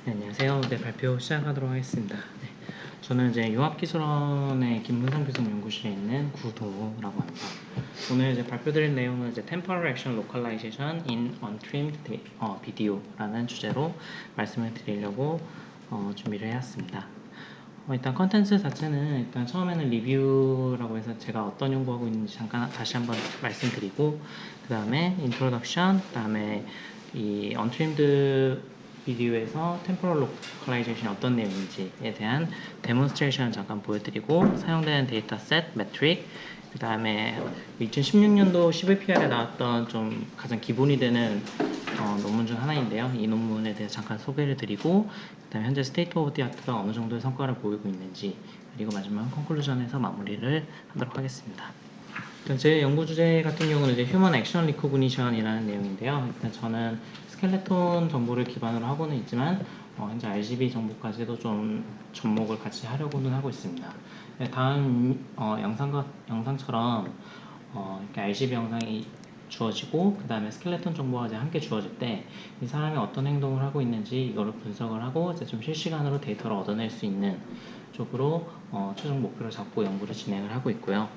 네, 안녕하세요. 네, 발표 시작하도록 하겠습니다. 네, 저는 이제 융합기술원의 김문상 교수님 연구실에 있는 구도라고 합니다. 오늘 이제 발표드릴 내용은 이제 Temporal Action Localization in Untrimmed Video라는 주제로 말씀을 드리려고 준비를 해왔습니다. 일단 컨텐츠 자체는 일단 처음에는 리뷰라고 해서 제가 어떤 연구하고 있는지 잠깐 다시 한번 말씀드리고, 그 다음에 인트로덕션, 그 다음에 이 Untrimmed 비디오에서 템포럴 로컬라이제이션이 어떤 내용인지에 대한 데몬스트레이션을 잠깐 보여드리고, 사용되는 데이터셋, 메트릭, 그 다음에 2016년도 11PR에 나왔던 좀 가장 기본이 되는 논문 중 하나인데요. 이 논문에 대해서 잠깐 소개를 드리고, 그 다음에 현재 스테이트 오브 디 아트가 어느 정도의 성과를 보이고 있는지, 그리고 마지막 컨클루전에서 마무리를 하도록 하겠습니다. 일단 제 연구 주제 같은 경우는 이제 휴먼 액션 리코그니션이라는 내용인데요. 일단 저는 스켈레톤 정보를 기반으로 하고는 있지만 현재 RGB 정보까지도 좀 접목을 같이 하려고는 하고 있습니다. 다음 영상처럼 이렇게 RGB 영상이 주어지고, 그 다음에 스켈레톤 정보가 이제 함께 주어질 때 이 사람이 어떤 행동을 하고 있는지 이거를 분석을 하고 이제 좀 실시간으로 데이터를 얻어낼 수 있는 쪽으로 최종 목표를 잡고 연구를 진행을 하고 있고요.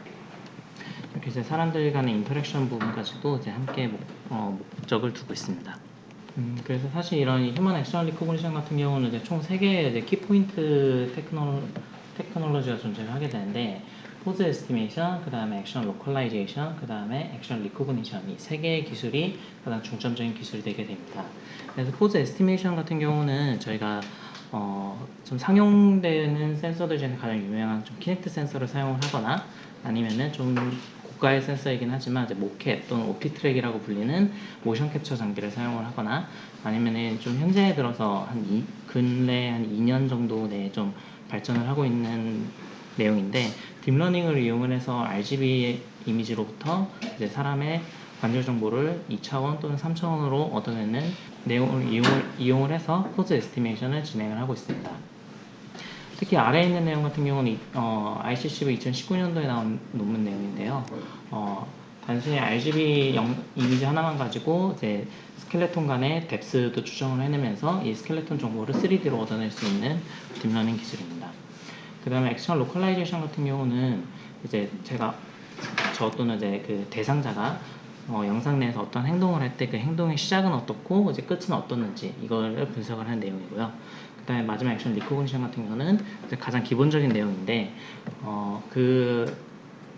이렇게 이제 사람들 간의 인터랙션 부분까지도 이제 함께 목적을 두고 있습니다. 그래서 사실 이런 휴먼 액션 리코그니션 같은 경우는 이제 총 3개의 이제 키포인트 테크놀로지가 존재를 하게 되는데, 포즈 에스티메이션, 그 다음에 액션 로컬라이제이션, 그 다음에 액션 리코그니션, 이 3개의 기술이 가장 중점적인 기술이 되게 됩니다. 그래서 포즈 에스티메이션 같은 경우는 저희가 좀 상용되는 센서들 중에 가장 유명한 좀 키넥트 센서를 사용을 하거나, 아니면은 좀 고가의 센서이긴 하지만 이제 모켓 또는 오피트랙이라고 불리는 모션 캡처 장비를 사용을 하거나, 아니면은 좀 현재 들어서 근래 한 2년 정도 내에 좀 발전을 하고 있는 내용인데, 딥러닝을 이용을 해서 RGB 이미지로부터 이제 사람의 관절 정보를 2차원 또는 3차원으로 얻어내는 내용을 이용을 해서 포즈 에스티메이션을 진행을 하고 있습니다. 특히 아래에 있는 내용 같은 경우는 ICCV 2019년도에 나온 논문 내용인데요. 단순히 RGB 이미지 하나만 가지고 이제 스켈레톤 간의 뎁스도 추정을 해내면서 이 스켈레톤 정보를 3D로 얻어낼 수 있는 딥러닝 기술입니다. 그 다음에 액션 로컬라이제이션 같은 경우는 이제 저 또는 이제 그 대상자가 영상 내에서 어떤 행동을 할 때 그 행동의 시작은 어떻고 이제 끝은 어떻는지 이거를 분석을 하는 내용이고요. 그 다음에 마지막 액션 리코그니션 같은 경우는 이제 가장 기본적인 내용인데, 그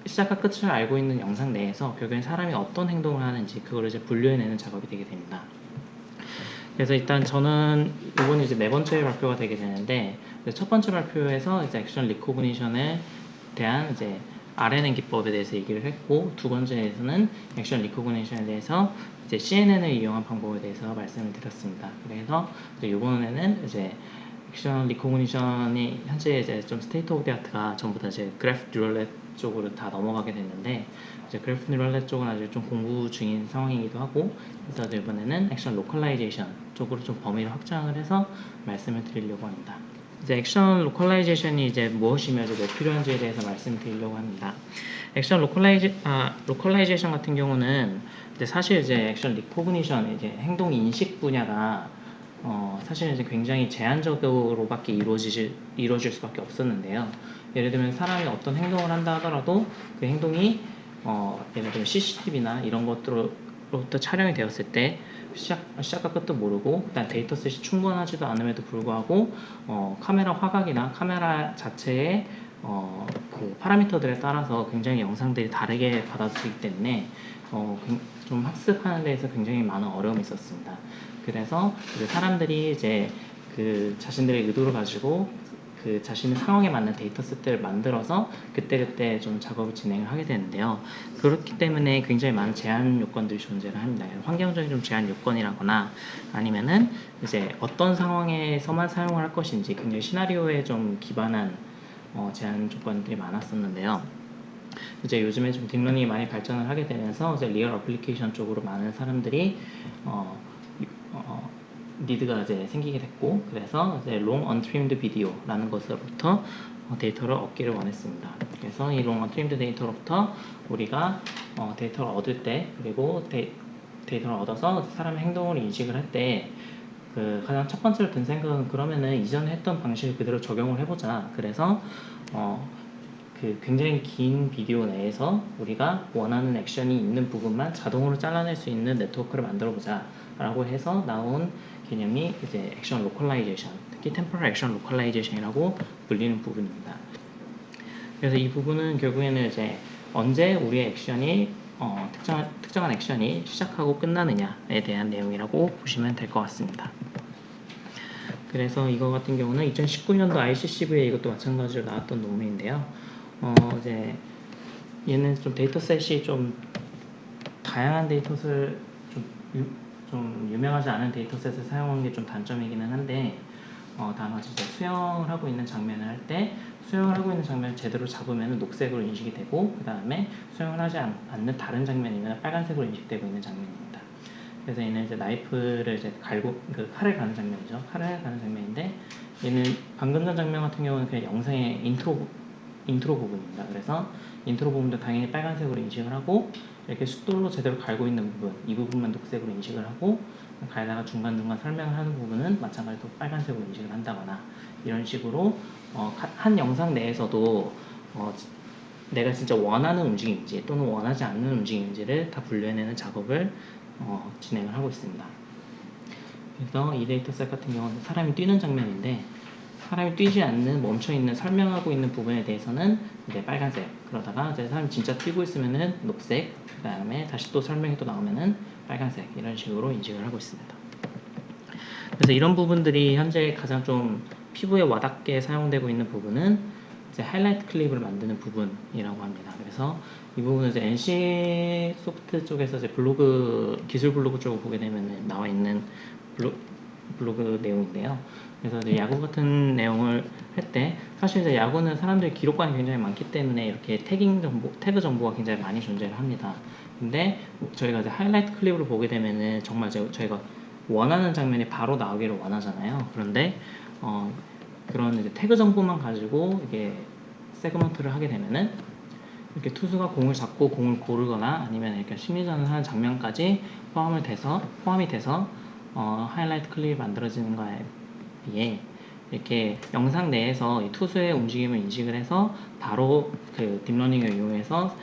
시작과 끝을 알고 있는 영상 내에서 결국엔 사람이 어떤 행동을 하는지 그거를 이제 분류해내는 작업이 되게 됩니다. 그래서 일단 저는 이번에 이제 4번째 발표가 되게 되는데, 첫 번째 발표에서 이제 액션 리코그니션에 대한 이제 RNN 기법에 대해서 얘기를 했고, 두 번째에서는 액션 리코그니션에 대해서 이제 CNN을 이용한 방법에 대해서 말씀을 드렸습니다. 그래서 이제 이번에는 이제 액션 리코그니션이 현재 이제 좀 스테이트 오브 디 아트가 전부 다 이제 그래프 뉴럴넷 쪽으로 다 넘어가게 됐는데, 이제 그래프 뉴럴넷 쪽은 아직 좀 공부 중인 상황이기도 하고, 그래서 이번에는 액션 로컬라이제이션 쪽으로 좀 범위를 확장을 해서 말씀을 드리려고 합니다. 이제 액션 로컬라이제이션이 이제 무엇이며 왜 필요한지에 대해서 말씀드리려고 합니다. 액션 로컬라이제이션 같은 경우는 이제 사실 이제 액션 리코그니션 이제 행동 인식 분야가 사실 이제 굉장히 제한적으로밖에 이루어질 수밖에 없었는데요. 예를 들면 사람이 어떤 행동을 한다 하더라도 그 행동이 예를 들면 CCTV나 이런 것들로부터 촬영이 되었을 때 시작과 끝도 모르고, 일단 데이터셋이 충분하지도 않음에도 불구하고 카메라 화각이나 카메라 자체의 그 파라미터들에 따라서 굉장히 영상들이 다르게 받아들이기 때문에 좀 학습하는 데에서 굉장히 많은 어려움이 있었습니다. 그래서 사람들이 이제 그 자신들의 의도를 가지고 그 자신의 상황에 맞는 데이터셋들을 만들어서 그때그때 좀 작업을 진행을 하게 되는데요. 그렇기 때문에 굉장히 많은 제한 요건들이 존재를 합니다. 환경적인 좀 제한 요건이라거나, 아니면은 이제 어떤 상황에서만 사용을 할 것인지 굉장히 시나리오에 좀 기반한 제한 조건들이 많았었는데요. 이제 요즘에 좀 딥러닝이 많이 발전을 하게 되면서 이제 리얼 어플리케이션 쪽으로 많은 사람들이 니드가 이제 생기게 됐고, 그래서 이제 long untrimmed video라는 것으로부터 데이터를 얻기를 원했습니다. 그래서 이 long untrimmed 데이터로부터 우리가 데이터를 얻을 때, 그리고 데이터를 얻어서 사람의 행동을 인식을 할 때 가장 첫 번째로 든 생각은 그러면은 이전에 했던 방식을 그대로 적용을 해보자. 그래서 굉장히 긴 비디오 내에서 우리가 원하는 액션이 있는 부분만 자동으로 잘라낼 수 있는 네트워크를 만들어 보자 라고 해서 나온 개념이 이제 액션 로컬라이제이션, 특히 템포럴 액션 로컬라이제이션이라고 불리는 부분입니다. 그래서 이 부분은 결국에는 이제 언제 우리의 액션이 특정한 액션이 시작하고 끝나느냐에 대한 내용이라고 보시면 될 것 같습니다. 그래서 이거 같은 경우는 2019년도 ICCV에 이것도 마찬가지로 나왔던 논문인데요. 이제 얘는 좀 데이터셋이 좀 다양한 데이터셋을 좀 유명하지 않은 데이터셋을 사용한 게 좀 단점이기는 한데 다만 이제 수영을 하고 있는 장면을 할 때 수영을 하고 있는 장면을 제대로 잡으면 녹색으로 인식이 되고 그 다음에 수영을 하지 않는 다른 장면이면 빨간색으로 인식되고 있는 장면입니다. 그래서 얘는 이제 나이프를 이제 갈고 칼을 가는 장면이죠. 칼을 가는 장면인데 얘는 방금 전 장면 같은 경우는 그냥 영상의 인트로 부분입니다. 그래서 인트로 부분도 당연히 빨간색으로 인식을 하고 이렇게 숫돌로 제대로 갈고 있는 부분, 이 부분만 녹색으로 인식을 하고 갈다가 중간중간 설명을 하는 부분은 마찬가지로 빨간색으로 인식을 한다거나 이런 식으로 한 영상 내에서도 내가 진짜 원하는 움직임인지 또는 원하지 않는 움직임인지를 다 분류해내는 작업을 진행을 하고 있습니다. 그래서 이 데이터셋 같은 경우는 사람이 뛰는 장면인데 사람이 뛰지 않는 멈춰있는 설명하고 있는 부분에 대해서는 이제 빨간색, 그러다가 이제 사람이 진짜 뛰고 있으면은 녹색, 그 다음에 다시 또 설명이 또 나오면은 빨간색, 이런 식으로 인식을 하고 있습니다. 그래서 이런 부분들이 현재 가장 좀 피부에 와닿게 사용되고 있는 부분은 이제 하이라이트 클립을 만드는 부분이라고 합니다. 그래서 이 부분은 이제 NC 소프트 쪽에서 이제 기술 블로그 쪽을 보게 되면 나와 있는 블로그 내용인데요. 그래서 이제 야구 같은 내용을 할 때 사실 이제 야구는 사람들이 기록관이 굉장히 많기 때문에 이렇게 태그 정보가 굉장히 많이 존재를 합니다. 근데 저희가 이제 하이라이트 클립으로 보게 되면은 정말 저희가 원하는 장면이 바로 나오기를 원하잖아요. 그런데 그런 이제 태그 정보만 가지고 이게 세그먼트를 하게 되면은 이렇게 투수가 공을 잡고 공을 고르거나 아니면 이렇게 심리전을 하는 장면까지 포함이 돼서 하이라이트 클립이 만들어지는 거에 비해 이렇게 영상 내에서 이 투수의 움직임을 인식을 해서 바로 그 딥러닝을 이용해서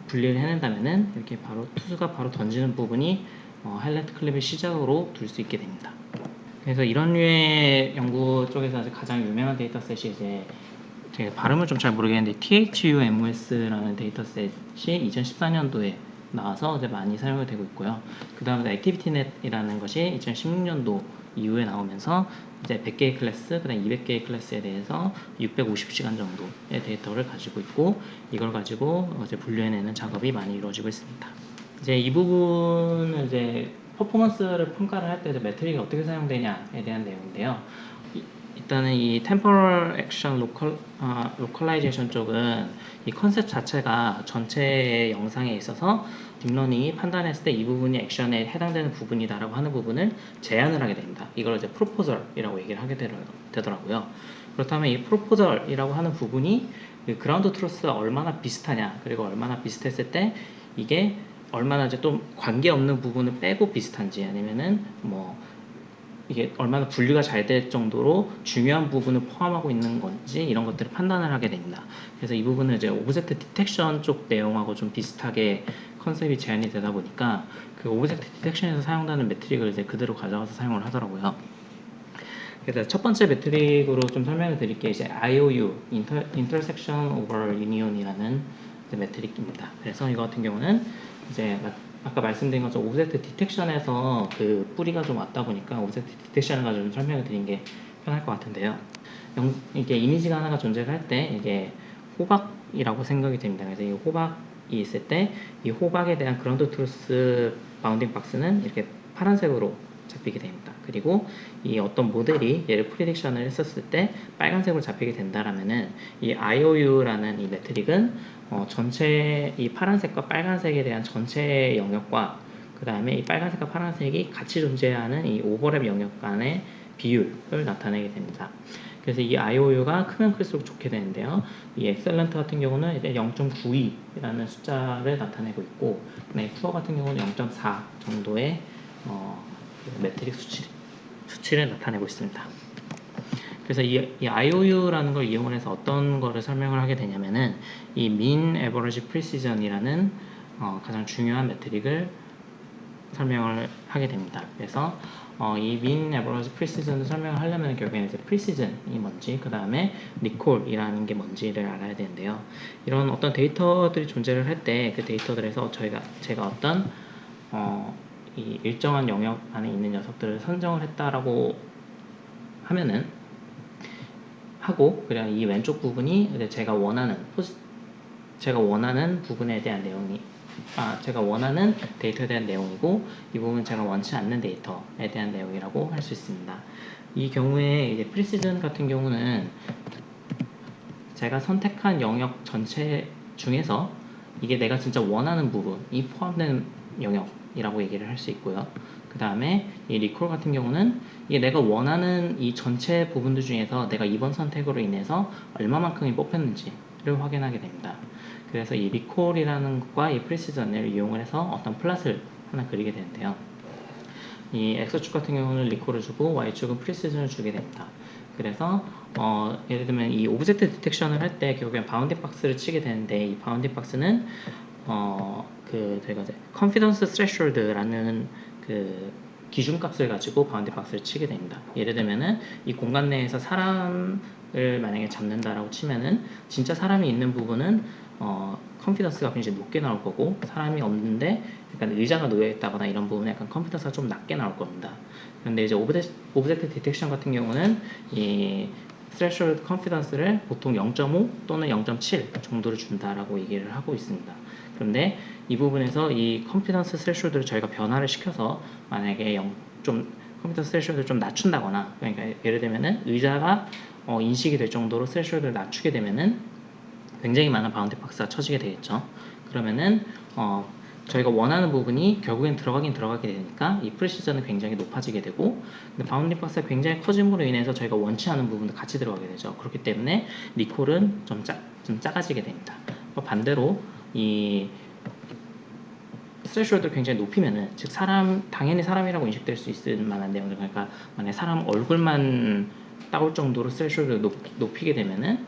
분리를 해낸다면은 이렇게 투수가 바로 던지는 부분이 하이라이트 클립의 시작으로 둘 수 있게 됩니다. 그래서 이런 류의 연구 쪽에서 가장 유명한 데이터셋이 이제 제가 발음을 좀 잘 모르겠는데 THUMOS라는 데이터셋이 2014년도에 나와서 이제 많이 사용이 되고 있고요. 그 다음에 액티비티넷이라는 것이 2016년도 이후에 나오면서 이제 100개의 클래스, 그 다음에 200개의 클래스에 대해서 650시간 정도의 데이터를 가지고 있고 이걸 가지고 이제 분류해내는 작업이 많이 이루어지고 있습니다. 이제 이 부분은 이제 퍼포먼스를 평가를 할 때 매트릭이 어떻게 사용되냐에 대한 내용인데요. 일단은 이 Temporal Action Localization 쪽은 이 컨셉 자체가 전체 영상에 있어서 딥러닝이 판단했을 때 이 부분이 액션에 해당되는 부분이다라고 하는 부분을 제안을 하게 됩니다. 이걸 이제 프로포절이라고 얘기를 하게 되더라고요. 그렇다면 이 프로포절이라고 하는 부분이 그라운드 트루스와 얼마나 비슷하냐, 그리고 얼마나 비슷했을 때 이게 얼마나 이제 또 관계없는 부분을 빼고 비슷한지 아니면은 이게 얼마나 분류가 잘 될 정도로 중요한 부분을 포함하고 있는 건지 이런 것들을 판단을 하게 됩니다. 그래서 이 부분은 이제 오브젝트 디텍션 쪽 내용하고 좀 비슷하게 컨셉이 제안이 되다 보니까 그 오브젝트 디텍션에서 사용되는 매트릭을 이제 그대로 가져가서 사용을 하더라고요. 그래서 첫 번째 매트릭으로 좀 설명을 드릴게요. 이제 IOU, Intersection Over Union이라는 매트릭입니다. 그래서 이거 같은 경우는 이제 아까 말씀드린 것처럼 오브젝트 디텍션에서 그 뿌리가 좀 왔다 보니까 오브젝트 디텍션을 가지고 설명을 드린 게 편할 것 같은데요. 이게 이미지가 하나가 존재할 때 이게 호박이라고 생각이 됩니다. 그래서 이 호박이 있을 때 이 호박에 대한 그라운드 트루스 바운딩 박스는 이렇게 파란색으로 잡히게 됩니다. 그리고 이 어떤 모델이 얘를 프리딕션을 했었을 때 빨간색으로 잡히게 된다라면은 이 IOU라는 이 매트릭은 전체 이 파란색과 빨간색에 대한 전체 영역과 그 다음에 이 빨간색과 파란색이 같이 존재하는 이 오버랩 영역 간의 비율을 나타내게 됩니다. 그래서 이 IOU가 크면 클수록 좋게 되는데요. 이 엑셀런트 같은 경우는 이제 0.92라는 숫자를 나타내고 있고, 푸어 같은 경우는 0.4 정도의 매트릭 수치를 수치를 나타내고 있습니다. 그래서 이 IOU라는 걸 이용을 해서 어떤 거를 설명을 하게 되냐면은 이 mean average precision이라는 가장 중요한 메트릭을 설명을 하게 됩니다. 그래서 이 mean average precision을 설명을 하려면 결국에는 이제 precision이 뭔지, 그 다음에 recall이라는 게 뭔지를 알아야 되는데요. 이런 어떤 데이터들이 존재를 할 때 그 데이터들에서 제가 어떤 이 일정한 영역 안에 있는 녀석들을 선정을 했다라고 하면은 그냥 이 왼쪽 부분이 이제 제가 원하는 부분에 대한 내용이 제가 원하는 데이터에 대한 내용이고, 이 부분은 제가 원치 않는 데이터에 대한 내용이라고 할 수 있습니다. 이 경우에 이제 프리시즌 같은 경우는 제가 선택한 영역 전체 중에서 이게 내가 진짜 원하는 부분이 포함된 영역이라고 얘기를 할 수 있고요. 그 다음에 이 리콜 같은 경우는 이게 내가 원하는 이 전체 부분들 중에서 내가 이번 선택으로 인해서 얼마만큼이 뽑혔는지를 확인하게 됩니다. 그래서 이 리콜이라는 것과 이 프리시전을 이용을 해서 어떤 플랫을 하나 그리게 되는데요. 이 X축 같은 경우는 리콜을 주고 Y축은 프리시전을 주게 됩니다. 그래서 예를 들면 이 오브젝트 디텍션을 할 때 결국엔 바운딩 박스를 치게 되는데, 이 바운딩 박스는 저희가 이제 confidence threshold라는 그 기준값을 가지고 바운딩 박스를 치게 됩니다. 예를 들면은 이 공간 내에서 사람을 만약에 잡는다라고 치면은 진짜 사람이 있는 부분은 컨피던스가 굉장히 높게 나올 거고, 사람이 없는데 약간 의자가 놓여 있다거나 이런 부분에 약간 컨피던스가 좀 낮게 나올 겁니다. 그런데 이제 오브젝트 디텍션 같은 경우는 이 threshold confidence를 보통 0.5 또는 0.7 정도를 준다라고 얘기를 하고 있습니다. 그런데 이 부분에서 이 confidence threshold를 저희가 변화를 시켜서 만약에 confidence threshold를 좀 낮춘다거나, 그러니까 예를 들면은 의자가 인식이 될 정도로 threshold를 낮추게 되면은 굉장히 많은 바운딩 박스가 쳐지게 되겠죠. 그러면은 저희가 원하는 부분이 결국엔 들어가게 되니까 이 프리시전은 굉장히 높아지게 되고, 근데 바운딩 박스가 굉장히 커짐으로 인해서 저희가 원치 않은 부분도 같이 들어가게 되죠. 그렇기 때문에 리콜은 좀 작아지게 됩니다. 반대로 이 스트레스홀드를 굉장히 높이면은, 즉 당연히 사람이라고 인식될 수 있을 만한 내용들, 그러니까 만약 사람 얼굴만 따올 정도로 스트레스홀드를 높이게 되면은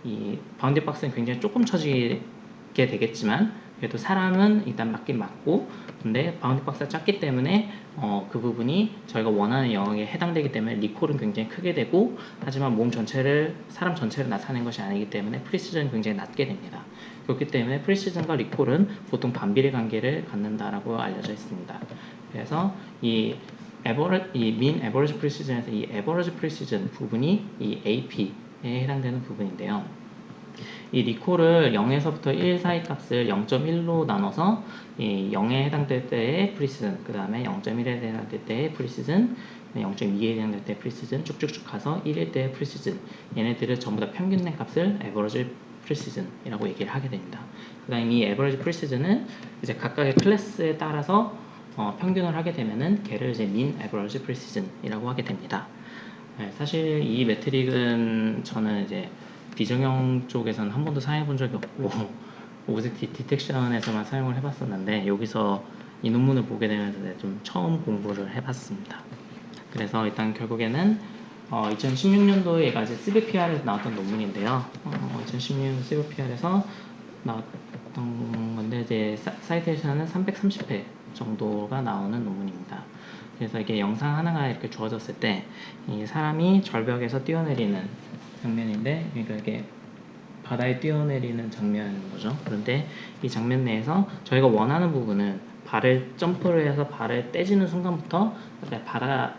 이 바운딩 박스는 굉장히 조금 쳐지게 되겠지만, 그래도 사람은 일단 맞긴 맞고, 근데 바운딩 박스가 작기 때문에 그 부분이 저희가 원하는 영역에 해당되기 때문에 리콜은 굉장히 크게 되고, 하지만 사람 전체를 나타낸 것이 아니기 때문에 프리시전은 굉장히 낮게 됩니다. 그렇기 때문에 프리시전과 리콜은 보통 반비례 관계를 갖는다라고 알려져 있습니다. 그래서 이 mean average precision에서 이 average precision 부분이 이 AP에 해당되는 부분인데요. 이 리콜을 0에서부터 1 사이 값을 0.1로 나눠서 이 0에 해당될 때의 프리시즌, 그 다음에 0.1에 해당될 때의 프리시즌, 0.2에 해당될 때의 프리시즌 쭉쭉쭉 가서 1일 때의 프리시즌, 얘네들을 전부 다 평균된 값을 average precision이라고 얘기를 하게 됩니다. 그 다음에 이 average precision은 이제 각각의 클래스에 따라서 평균을 하게 되면은 걔를 이제 mean average precision이라고 하게 됩니다. 사실 이 메트릭은 저는 이제 비정형 쪽에서는 한 번도 사용해 본 적이 없고 오브젝트 디텍션에서만 사용을 해봤었는데, 여기서 이 논문을 보게 되면서 좀 처음 공부를 해봤습니다. 그래서 일단 결국에는 2016년도에 얘가 이제 CVPR에서 나왔던 논문인데요. 2016년 CVPR에서 나왔던 건데, 이제 사이테이션은 330회 정도가 나오는 논문입니다. 그래서 이게 영상 하나가 이렇게 주어졌을 때 이 사람이 절벽에서 뛰어내리는 장면인데, 그러니까 이게 바다에 뛰어내리는 장면인 거죠. 그런데 이 장면 내에서 저희가 원하는 부분은 점프를 해서 발을 떼지는 순간부터 바다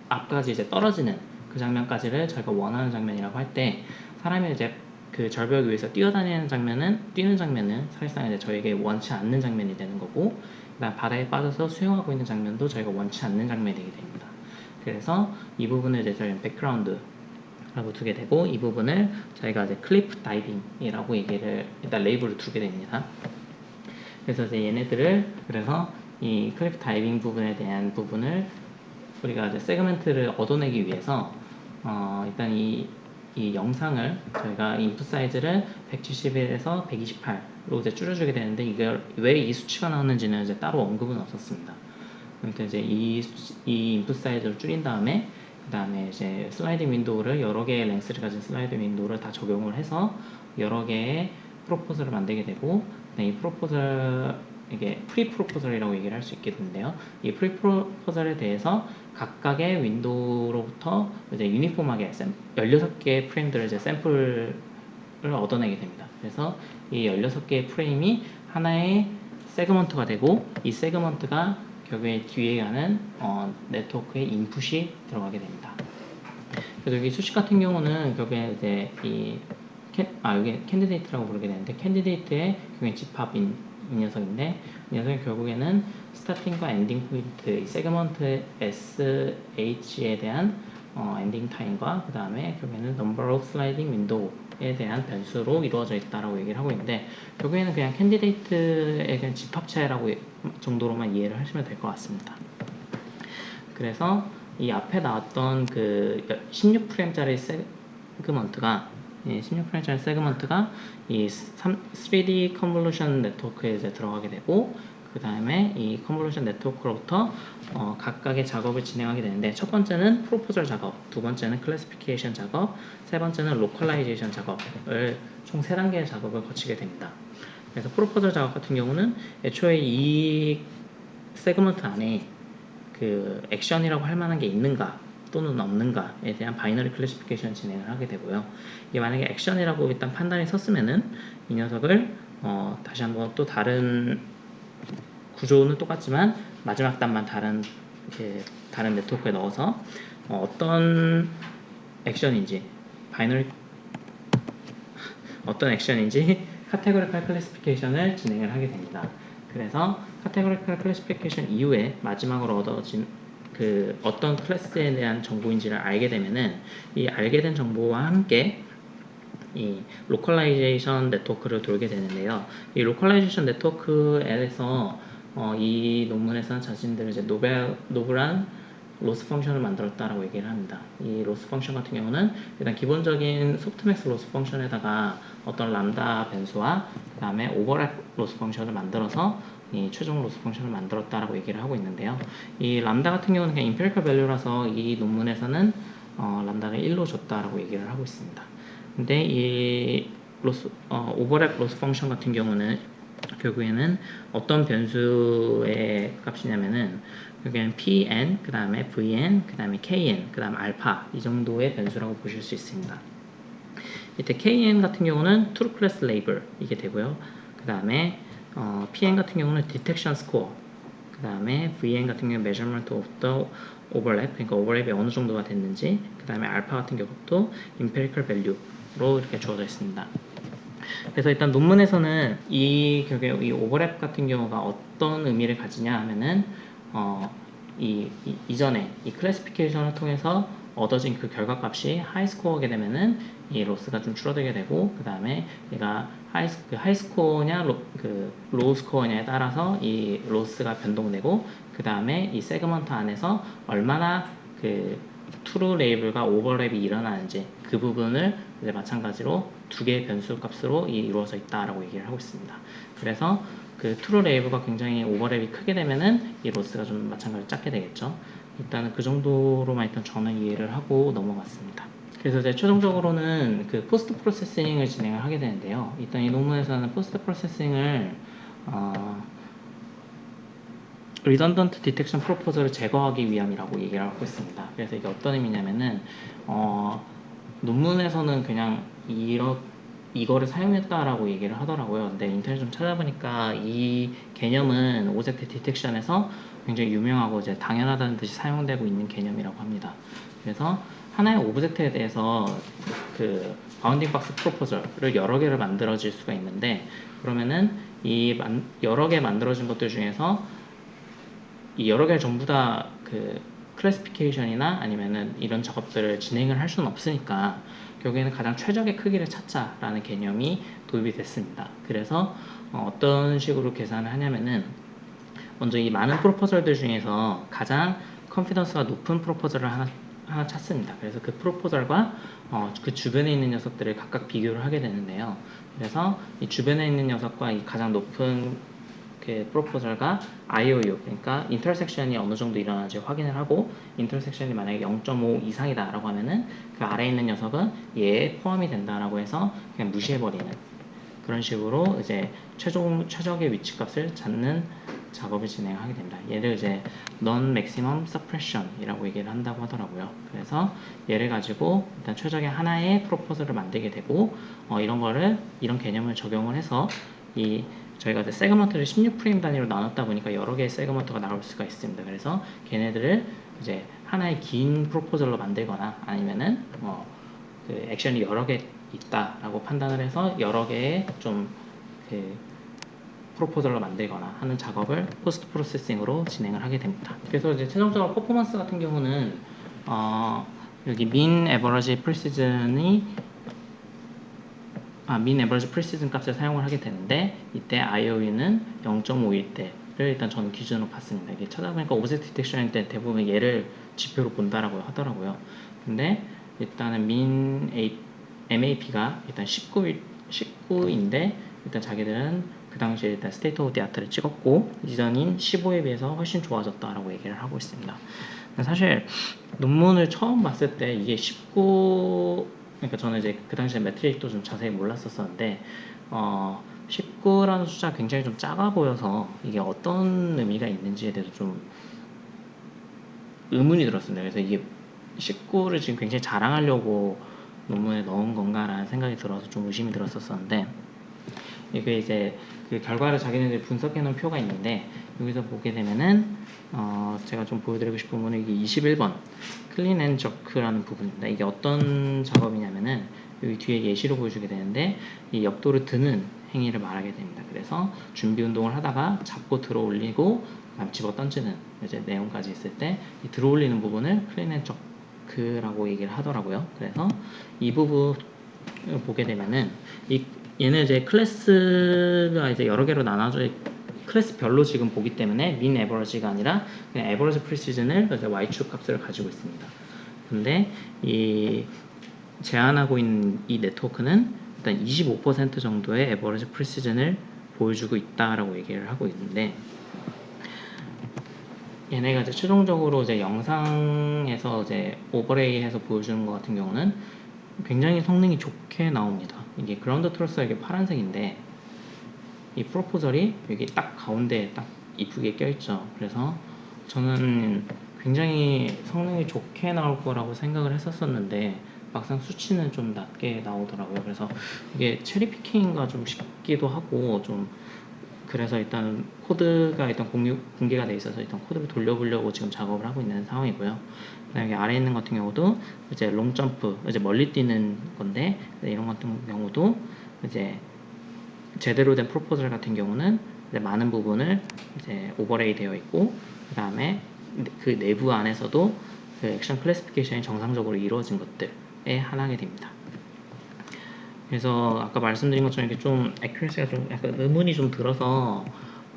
앞까지 이제 떨어지는 그 장면까지를 저희가 원하는 장면이라고 할 때, 사람이 이제 그 절벽 위에서 뛰는 장면은 사실상 이제 저에게 원치 않는 장면이 되는 거고, 그다음 바다에 빠져서 수영하고 있는 장면도 저희가 원치 않는 장면이 되게 됩니다. 그래서 이 부분을 이제 저희는 백그라운드라고 두게 되고, 이 부분을 저희가 이제 클리프 다이빙이라고 일단 레이블을 두게 됩니다. 그래서 이제 그래서 이 클리프 다이빙 부분에 대한 부분을 우리가 이제 세그멘트를 얻어내기 위해서 일단 이 영상을 저희가 인풋 사이즈를 171에서 128로 이제 줄여주게 되는데, 이걸 왜 이 수치가 나왔는지는 이제 따로 언급은 없었습니다. 그러니까 이제 이 인풋 사이즈를 줄인 다음에 그 다음에 이제 슬라이딩 윈도우를 여러 개의 랭스를 가진 슬라이딩 윈도우를 다 적용을 해서 여러 개의 프로포즈를 만들게 되고, 이 프로포즈, 이게 프리 프로포절이라고 얘기를 할 수 있게 되는데요. 이 프리 프로포절에 대해서 각각의 윈도우로부터 이제 유니폼하게 16개의 프레임들을 이제 샘플을 얻어내게 됩니다. 그래서 이 16개의 프레임이 하나의 세그먼트가 되고, 이 세그먼트가 결국에 뒤에 가는 네트워크의 인풋이 들어가게 됩니다. 그래서 여기 수식 같은 경우는 결국에 이제 여기 캔디데이트라고 부르게 되는데, 캔디데이트의 결국에 집합인 이 녀석인데, 이 녀석이 결국에는 스타팅과 엔딩 포인트, 이 세그먼트 SH에 대한 엔딩 타임과 그 다음에 결국에는 number of sliding window에 대한 변수로 이루어져 있다라고 얘기를 하고 있는데, 결국에는 그냥 캔디데이트의 그냥 집합체라고 정도로만 이해를 하시면 될 것 같습니다. 그래서 이 앞에 나왔던 그 16프레임짜리 세그먼트가 이 16프레임짜리 세그먼트가 이 3D 컨볼루션 네트워크에 이제 들어가게 되고, 그 다음에 이 컨볼루션 네트워크로부터 각각의 작업을 진행하게 되는데, 첫 번째는 프로포절 작업, 두 번째는 클래시피케이션 작업, 세 번째는 로컬라이제이션 작업을 총 3단계의 작업을 거치게 됩니다. 그래서 프로포절 작업 같은 경우는 애초에 이 세그먼트 안에 그 액션이라고 할 만한 게 있는가 또는 없는가에 대한 바이너리 클래시피케이션 진행을 하게 되고요. 이게 만약에 액션이라고 일단 판단이 섰으면은 이 녀석을 다시 한번 또 다른 구조는 똑같지만 마지막 단만 다른 네트워크에 넣어서 어떤 액션인지 카테고리컬 클래시피케이션을 진행을 하게 됩니다. 그래서 카테고리컬 클래시피케이션 이후에 마지막으로 얻어진 그 어떤 클래스에 대한 정보인지를 알게 되면은, 이 알게 된 정보와 함께 이 로컬라이제이션 네트워크를 돌게 되는데요. 이 로컬라이제이션 네트워크에서 이 논문에서는 자신들이 이제 노블한 로스 펑션을 만들었다라고 얘기를 합니다. 이 로스 펑션 같은 경우는 일단 기본적인 소프트맥스 로스 펑션에다가 어떤 람다 변수와 그 다음에 오버랩 로스 펑션을 만들어서 이 최종 로스 펑션을 만들었다라고 얘기를 하고 있는데요. 이 람다 같은 경우는 그냥 임페리컬 밸류라서 이 논문에서는 람다를 1로 줬다라고 얘기를 하고 있습니다. 근데 이 오버랩 로스 펑션 같은 경우는 결국에는 어떤 변수의 값이냐면은 결국에는 pn, 그 다음에 vn, 그 다음에 kn, 그 다음 알파, 이 정도의 변수라고 보실 수 있습니다. 이때 kn 같은 경우는 true class label 이게 되고요. 그 다음에 pn 같은 경우는 detection score, 그 다음에 vn 같은 경우는 measurement of the overlap, 그러니까 오버랩이 어느 정도가 됐는지, 그 다음에 알파 같은 경우도 empirical value로 이렇게 주어져 있습니다. 그래서 일단 논문에서는 이 오버랩 같은 경우가 어떤 의미를 가지냐 하면은 이전에 이 클래시피케이션을 통해서 얻어진 그 결과값이 하이 스코어게 되면은 이 로스가 좀 줄어들게 되고, 그 다음에 얘가 하이 스코어냐 로우 스코어냐에 따라서 이 로스가 변동되고, 그 다음에 이 세그먼트 안에서 얼마나 그 트루 레이블과 오버랩이 일어나는지 그 부분을 이제 마찬가지로 두 개의 변수 값으로 이루어져 있다라고 얘기를 하고 있습니다. 그래서 그 트루 레이블과 굉장히 오버랩이 크게 되면은 이 로스가 좀 마찬가지로 작게 되겠죠. 일단은 그 정도로만 일단 저는 이해를 하고 넘어갔습니다. 그래서 이제 최종적으로는 그 포스트 프로세싱을 진행을 하게 되는데요. 일단 이 논문에서는 포스트 프로세싱을 리던던트 디텍션 프로포즈를 제거하기 위함이라고 얘기를 하고 있습니다. 그래서 이게 어떤 의미냐면은 논문에서는 그냥 이거를 사용했다라고 얘기를 하더라고요. 근데 인터넷 좀 찾아보니까 이 개념은 오젝트 디텍션에서 굉장히 유명하고 이제 당연하다는 듯이 사용되고 있는 개념이라고 합니다. 그래서 하나의 오브젝트에 대해서 그 바운딩 박스 프로포저를 여러 개를 만들어질 수가 있는데, 그러면은 이 여러 개 만들어진 것들 중에서 이 여러 개 전부 다 그 클래시피케이션이나 아니면은 이런 작업들을 진행을 할 수는 없으니까 결국에는 가장 최적의 크기를 찾자라는 개념이 도입이 됐습니다. 그래서 어떤 식으로 계산을 하냐면은 먼저 이 많은 프로포절들 중에서 가장 컨피던스가 높은 프로포절을 하나 찾습니다. 그래서 그 프로포절과 그 주변에 있는 녀석들을 각각 비교를 하게 되는데요. 그래서 이 주변에 있는 녀석과 이 가장 높은 그 프로포절과 IOU, 그러니까 인터섹션이 어느 정도 일어나는지 확인을 하고, 인터섹션이 만약에 0.5 이상이다라고 하면은 그 아래에 있는 녀석은 얘에 포함이 된다라고 해서 그냥 무시해버리는 그런 식으로 이제 최적의 위치값을 찾는 작업을 진행하게 됩니다. 얘를 이제 non-maximum suppression이라고 얘기를 한다고 하더라고요. 그래서 얘를 가지고 일단 최적의 하나의 프로포즈를 만들게 되고, 이런 개념을 적용을 해서 저희가 이제 세그먼트를 16프레임 단위로 나눴다 보니까 여러 개의 세그먼트가 나올 수가 있습니다. 그래서 걔네들을 이제 하나의 긴 프로포절로 만들거나 아니면은 그 액션이 여러 개 있다라고 판단을 해서 여러 개의 좀 그 프로포절로 만들거나 하는 작업을 포스트 프로세싱으로 진행을 하게 됩니다. 그래서 이제 최종적으로 퍼포먼스 같은 경우는 여기 mean average precision이 mean average precision 값을 사용을 하게 되는데, 이때 IOU는 0.5일 때를 일단 저는 기준으로 봤습니다. 이게 찾아보니까 오브젝트 디텍션일 때 대부분 얘를 지표로 본다라고 하더라고요. 근데 일단은 mean MAP가 일단 19인데 일단 자기들은 그 당시에 일단 스테이트 오브 디 아트를 찍었고 이전인 15에 비해서 훨씬 좋아졌다라고 얘기를 하고 있습니다. 사실 논문을 처음 봤을 때 이게 19, 그러니까 저는 이제 그 당시에 매트릭도 좀 자세히 몰랐었는데 19라는 숫자가 굉장히 좀 작아 보여서 이게 어떤 의미가 있는지에 대해서 좀 의문이 들었습니다. 그래서 이게 19를 지금 굉장히 자랑하려고 논문에 넣은 건가라는 생각이 들어서 좀 의심이 들었었는데, 이게 이제 그 결과를 자기네들이 분석해 놓은 표가 있는데, 여기서 보게 되면은 제가 좀 보여드리고 싶은 부분은 이게 21번 클린 앤 저크라는 부분입니다. 이게 어떤 작업이냐면은 여기 뒤에 예시로 보여주게 되는데, 이 역도를 드는 행위를 말하게 됩니다. 그래서 준비 운동을 하다가 잡고 들어 올리고 집어 던지는 이제 내용까지 있을 때 이 들어 올리는 부분을 클린 앤 저크라고 얘기를 하더라고요. 그래서 이 부분 보게 되면은 얘는 이제 클래스가 이제 여러 개로 나눠져 클래스별로 지금 보기 때문에 민 에버러지가 아니라 그냥 에버러지 프리시즌을 이제 y축 값을 가지고 있습니다. 근데 이 제한하고 있는 이 네트워크는 일단 25% 정도의 에버러지 프리시즌을 보여주고 있다라고 얘기를 하고 있는데, 얘네가 이제 최종적으로 이제 영상에서 이제 오버레이해서 보여주는 것 같은 경우는 굉장히 성능이 좋게 나옵니다. 이게 그라운드 트러스가 이게 파란색인데 이 프로포절이 여기 딱 가운데에 딱 이쁘게 껴있죠. 그래서 저는 굉장히 성능이 좋게 나올 거라고 생각을 했었는데 막상 수치는 좀 낮게 나오더라고요. 그래서 이게 체리 피킹인가 좀 싶기도 하고, 좀 그래서 일단 코드가 일단 공개가 돼 있어서 일단 코드를 돌려보려고 지금 작업을 하고 있는 상황이고요. 여기 아래에 있는 같은 경우도 이제 롱 점프, 이제 멀리 뛰는 건데, 이런 같은 경우도 이제 제대로 된 프로포절 같은 경우는 이제 많은 부분을 이제 오버레이 되어 있고, 그 다음에 그 내부 안에서도 그 액션 클래시피케이션이 정상적으로 이루어진 것들에 한하게 됩니다. 그래서 아까 말씀드린 것처럼 이렇게 좀 액큐러시가 좀 약간 의문이 좀 들어서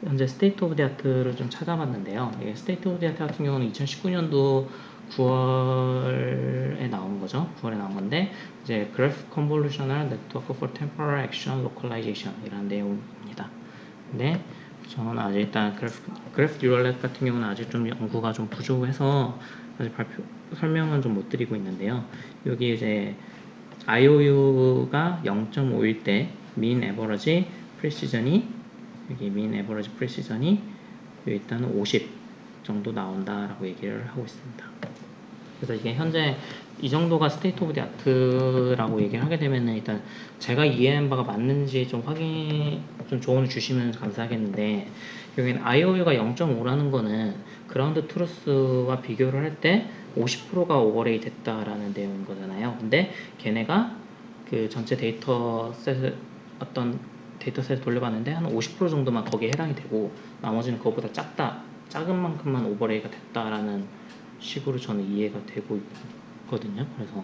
현재 스테이트 오브 디 아트를 좀 찾아봤는데요. 이게 스테이트 오브 디 아트 같은 경우는 2019년도 9월에 나온 거죠. 9월에 나온 건데 이제 Graph Convolutional Network for Temporal Action Localization 이라는 내용입니다. 근데 저는 아직 일단 그래프 뉴럴넷 같은 경우는 아직 좀 연구가 좀 부족해서 아직 설명은 좀 못 드리고 있는데요. 여기 이제 IOU가 0.5일 때 mean average precision이 여기 mean average precision이 일단은 50 정도 나온다라고 얘기를 하고 있습니다. 그래서 이게 현재 이 정도가 스테이트 오브 디 아트라고 얘기를 하게 되면은 일단 제가 이해한 바가 맞는지 좀 좀 조언을 주시면 감사하겠는데, 여기는 IOU가 0.5라는 거는 그라운드 트루스와 비교를 할 때 50%가 오버레이 됐다라는 내용인 거잖아요. 근데 걔네가 그 전체 데이터셋을 어떤 데이터셋을 돌려봤는데 한 50% 정도만 거기에 해당이 되고 나머지는 그것보다 작은 만큼만 오버레이가 됐다라는 식으로 저는 이해가 되고 있거든요. 그래서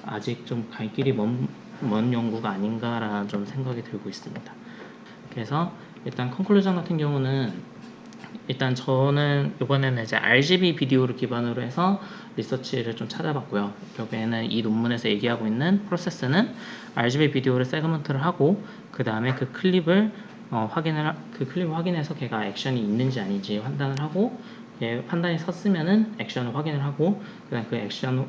아직 좀 갈 길이 먼 연구가 아닌가라는 좀 생각이 들고 있습니다. 그래서 일단 컨클루전 같은 경우는 일단 저는 이번에는 이제 RGB 비디오를 기반으로 해서 리서치를 좀 찾아봤고요. 결국에는 이 논문에서 얘기하고 있는 프로세스는 RGB 비디오를 세그먼트를 하고 그 다음에 그 클립을 그 클립을 확인해서 걔가 액션이 있는지 아닌지 판단을 하고 얘 판단이 섰으면은 액션을 확인을 하고 그다음 그 액션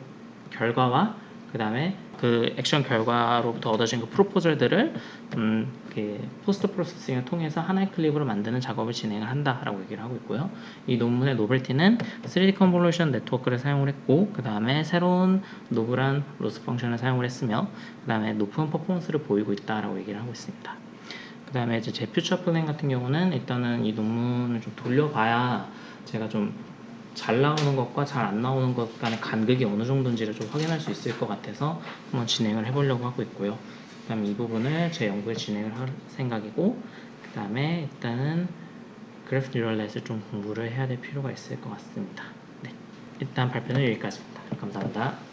결과와 그다음에 그 액션 결과로부터 얻어진 그 프로포절들을 그 포스트 프로세싱을 통해서 하나의 클립으로 만드는 작업을 진행을 한다라고 얘기를 하고 있고요. 이 논문의 노벨티는 3D 컨볼루션 네트워크를 사용을 했고 그 다음에 새로운 노블한 로스 펑션을 사용을 했으며 그 다음에 높은 퍼포먼스를 보이고 있다라고 얘기를 하고 있습니다. 그 다음에 이제 제 퓨처 플랜 같은 경우는 일단은 이 논문을 좀 돌려봐야 제가 좀 잘 나오는 것과 잘 안 나오는 것 간의 간극이 어느 정도인지를 좀 확인할 수 있을 것 같아서 한번 진행을 해보려고 하고 있고요. 그 다음에 이 부분을 제 연구에 진행을 할 생각이고 그 다음에 일단은 그래프 뉴럴넷을 좀 공부를 해야 될 필요가 있을 것 같습니다. 네, 일단 발표는 여기까지입니다. 감사합니다.